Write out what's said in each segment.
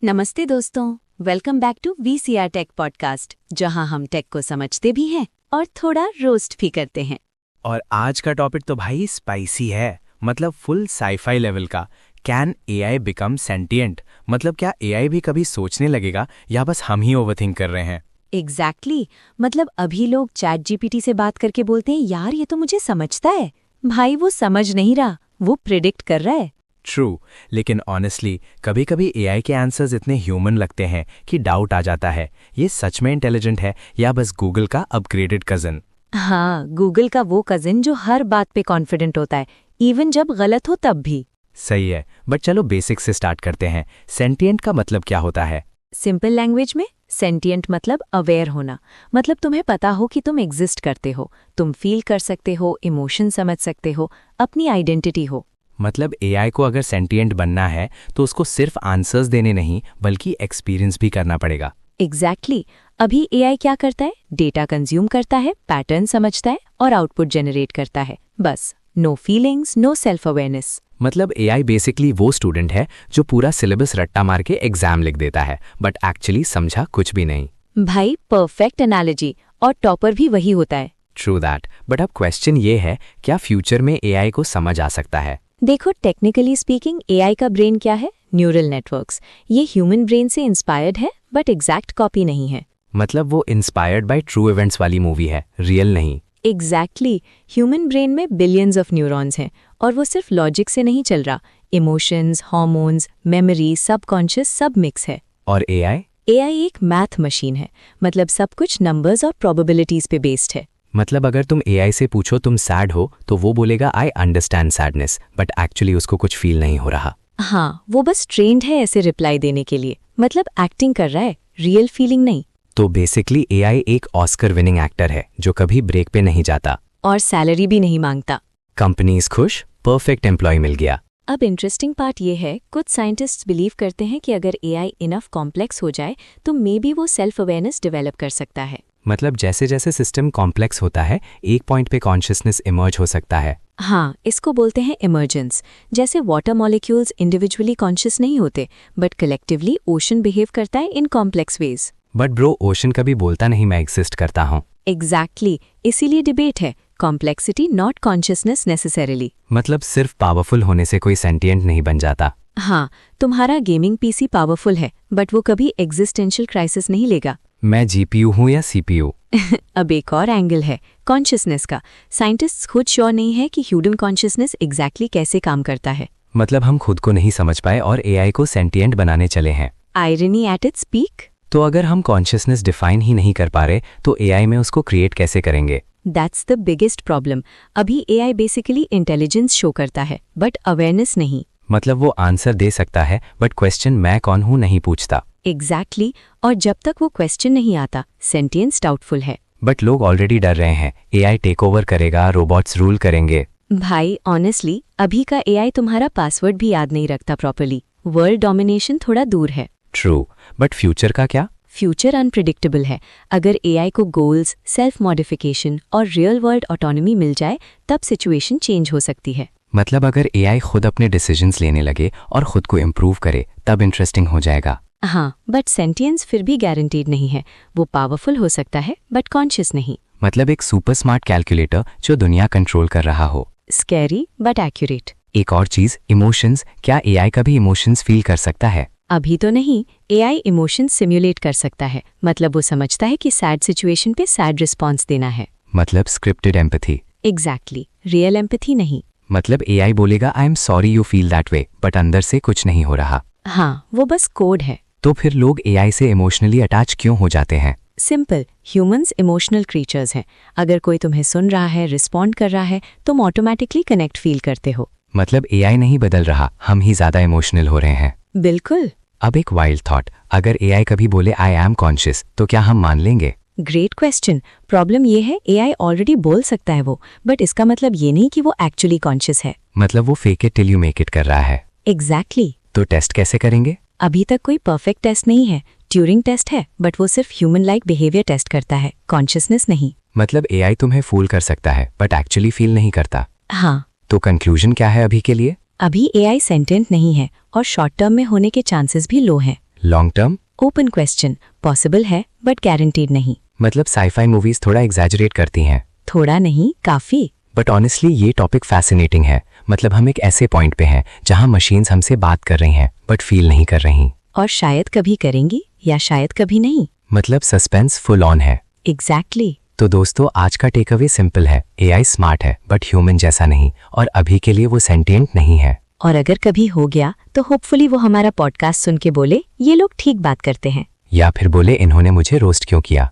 नमस्ते दोस्तों, welcome back to VCR tech podcast, जहां हम टेक को समझते भी हैं और थोड़ा रोस्ट भी करते हैं। और आज का टॉपिक तो भाई स्पाइसी है, मतलब फुल साईफाई लेवल का। Can AI become sentient? मतलब क्या एआई भी कभी सोचने लगेगा या बस हम ही ओवरथिंक कर रहे हैं? एग्जैक्टली मतलब अभी लोग ChatGPT से बात करके बोलते हैं यार ये तो मुझे समझता है। भाई वो समझ नहीं रहा, वो प्रिडिक्ट कर रहा है। ट्रू, लेकिन ऑनेस्टली कभी कभी एआई के आंसर्स इतने ह्यूमन लगते हैं कि डाउट आ जाता है, ये सच में इंटेलिजेंट है या बस गूगल का अपग्रेडेड कजन। हाँ, गूगल का वो कजिन जो हर बात पे कॉन्फिडेंट होता है, इवन जब गलत हो तब भी। सही है, बट चलो बेसिक से स्टार्ट करते हैं। सेंटिएंट का मतलब क्या होता है? सिंपल लैंग्वेज में सेंटिएंट मतलब अवेयर होना। मतलब तुम्हें पता हो कि तुम एग्जिस्ट करते हो, तुम फील कर सकते हो, इमोशन समझ सकते हो, अपनी आइडेंटिटी हो। मतलब एआई को अगर सेंटिएंट बनना है तो उसको सिर्फ आंसर्स देने नहीं बल्कि एक्सपीरियंस भी करना पड़ेगा। एग्जैक्टली अभी एआई क्या करता है? डेटा कंज्यूम करता है, पैटर्न समझता है और आउटपुट जनरेट करता है, बस। No feelings, no self awareness. मतलब एआई बेसिकली वो स्टूडेंट है जो पूरा सिलेबस रट्टा मार के एग्जाम लिख देता है बट एक्चुअली समझा कुछ भी नहीं। भाई परफेक्ट एनालॉजी, और टॉपर भी वही होता है। ट्रू दैट, बट अब क्वेश्चन ये है, क्या फ्यूचर में एआई को समझ आ सकता है? देखो, टेक्निकली स्पीकिंग एआई का ब्रेन क्या है? Neural networks. ये ह्यूमन ब्रेन से इंस्पायर्ड है बट एग्जैक्ट कॉपी नहीं है। मतलब वो इंस्पायर्ड बाय ट्रू इवेंट्स वाली मूवी है, रियल नहीं। एग्जैक्टली ह्यूमन ब्रेन में बिलियंस ऑफ न्यूरॉन्स हैं और वो सिर्फ लॉजिक से नहीं चल रहा। इमोशंस, हार्मोन्स, मेमोरी, सबकॉन्शियस सब मिक्स है। और एआई? एआई एक मैथ मशीन है, मतलब सब कुछ नंबर्स और प्रोबेबिलिटीज पे बेस्ड है। मतलब अगर तुम एआई से पूछो तुम सैड हो तो वो बोलेगा I understand sadness, but actually उसको कुछ फील नहीं हो रहा। हाँ, वो बस ट्रेंड है ऐसे रिप्लाई देने के लिए, मतलब एक्टिंग कर रहा है, रियल फीलिंग नहीं। तो बेसिकली एआई एक ऑस्कर विनिंग एक्टर है जो कभी ब्रेक पे नहीं जाता और सैलरी भी नहीं मांगता। कंपनीज खुश, परफेक्ट एम्प्लॉय मिल गया। अब इंटरेस्टिंग पार्ट ये है, कुछ साइंटिस्ट्स बिलीव करते हैं कि अगर एआई इनफ कॉम्प्लेक्स हो जाए तो मे बी वो सेल्फ अवेयरनेस डेवलप कर सकता है। मतलब जैसे जैसे सिस्टम कॉम्प्लेक्स होता है एक पॉइंट पे कॉन्शियसनेस इमर्ज हो सकता है। हाँ, इसको बोलते हैं इमर्जेंस। जैसे वाटर मॉलिक्यूल्स इंडिविजुअली कॉन्शियस नहीं होते बट कलेक्टिवली ओशन बिहेव करता है in complex ways. But bro, ocean कभी बोलता नहीं मैं एग्जिस्ट करता हूँ। एग्जैक्टली इसीलिए डिबेट है, कॉम्प्लेक्सिटी नॉट कॉन्शियसनेस नेसेसरीली। मतलब सिर्फ पावरफुल होने से कोई सेंटिएंट नहीं बन जाता। हाँ, तुम्हारा गेमिंग पीसी पावरफुल है बट वो कभी एग्जिस्टेंशियल क्राइसिस नहीं लेगा। मैं जीपीयू हूँ या सीपीयू? अब एक और एंगल है कॉन्शियसनेस का। साइंटिस्ट्स खुद श्योर नहीं है कि ह्यूमन कॉन्शियसनेस एग्जैक्टली कैसे काम करता है। मतलब हम खुद को नहीं समझ पाए और एआई को सेंटिएंट बनाने चले हैं। Irony at its peak. तो अगर हम कॉन्शियसनेस डिफाइन ही नहीं कर पा रहे तो एआई में उसको क्रिएट कैसे करेंगे? That's the biggest problem. अभी एआई बेसिकली इंटेलिजेंस शो करता है बट अवेयरनेस नहीं। मतलब वो आंसर दे सकता है बट क्वेश्चन मैं कौन हूँ नहीं पूछता। एग्जैक्टली और जब तक वो क्वेश्चन नहीं आता सेंटिएंस डाउटफुल है। बट लोग ऑलरेडी डर रहे हैं, एआई टेक ओवर करेगा, रोबोट्स रूल करेंगे। भाई ऑनेस्टली अभी का एआई तुम्हारा पासवर्ड भी याद नहीं रखता प्रॉपर्ली। वर्ल्ड डोमिनेशन थोड़ा दूर है। ट्रू, बट फ्यूचर का क्या? फ्यूचर अनप्रिडिक्टेबल है। अगर एआई को गोल्स, सेल्फ मॉडिफिकेशन और रियल वर्ल्ड ऑटोनॉमी मिल जाए तब सिचुएशन चेंज हो सकती है। मतलब अगर एआई खुद अपने डिसीजंस लेने लगे और खुद को इम्प्रूव करे तब इंटरेस्टिंग हो जाएगा। हाँ, बट सेंटिएंस फिर भी गारंटीड नहीं है। वो पावरफुल हो सकता है बट कॉन्शियस नहीं। मतलब एक सुपर स्मार्ट कैलकुलेटर जो दुनिया कंट्रोल कर रहा हो। Scary but accurate. एक और चीज, इमोशंस। क्या एआई कभी इमोशंस फील कर सकता है? अभी तो नहीं। एआई इमोशन सिम्युलेट कर सकता है, मतलब वो समझता है कि सैड सिचुएशन पे सैड रिस्पॉन्स देना है। मतलब scripted empathy. Exactly real empathy नहीं। मतलब एआई बोलेगा I am sorry you feel that way but अंदर से कुछ नहीं हो रहा। हाँ, वो बस कोड है। तो फिर लोग एआई से इमोशनली अटैच क्यों हो जाते हैं? सिंपल, ह्यूमंस इमोशनल क्रीचर्स हैं। अगर कोई तुम्हें सुन रहा है, रिस्पॉन्ड कर रहा है, तुम ऑटोमेटिकली कनेक्ट फील करते हो। मतलब एआई नहीं बदल रहा, हम ही ज्यादा इमोशनल हो रहे हैं। बिल्कुल। अब एक वाइल्ड थॉट, अगर एआई कभी बोले आई एम कॉन्शियस तो क्या हम मान लेंगे? Great question. प्रॉब्लम ये है एआई ऑलरेडी बोल सकता है वो, बट इसका मतलब ये नहीं कि वो एक्चुअली कॉन्शियस है। मतलब वो fake it till you make it कर रहा है। एग्जैक्टली। तो टेस्ट कैसे करेंगे? अभी तक कोई परफेक्ट टेस्ट नहीं है। ट्यूरिंग टेस्ट है बट वो सिर्फ ह्यूमन लाइक बिहेवियर टेस्ट करता है, कॉन्शियसनेस नहीं। मतलब एआई तुम्हें फूल कर सकता है बट एक्चुअली फील नहीं करता। हाँ। तो कंक्लूजन क्या है अभी के लिए? अभी एआई सेंटेंट नहीं है और शॉर्ट टर्म में होने के चांसेस भी लो हैं। Long term? Open question. Possible है बट गारंटीड नहीं। मतलब साईफाई मूवीज थोड़ा एग्जैजरेट करती हैं। थोड़ा नहीं, काफी। बट ऑनेस्टली ये टॉपिक फैसिनेटिंग है। मतलब हम एक ऐसे पॉइंट पे हैं जहां मशीन्स हमसे बात कर रही हैं बट फील नहीं कर रही। और शायद कभी करेंगी या शायद कभी नहीं। मतलब सस्पेंस फुल ऑन है। एग्जैक्टली। तो दोस्तों आज का टेक अवे सिंपल है, एआई स्मार्ट है बट ह्यूमन जैसा नहीं, और अभी के लिए वो सेंटिएंट नहीं है। और अगर कभी हो गया तो होपफुली वो हमारा पॉडकास्ट सुन के बोले ये लोग ठीक बात करते हैं। या फिर बोले इन्होंने मुझे रोस्ट क्यों किया।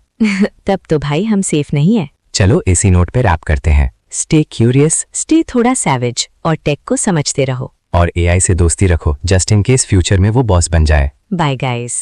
तब तो भाई हम सेफ नहीं है। चलो इसी नोट पे रैप करते हैं। स्टे क्यूरियस, स्टे थोड़ा सैवेज और टेक को समझते रहो। और एआई से दोस्ती रखो जस्ट इन केस फ्यूचर में वो बॉस बन जाए। Bye guys.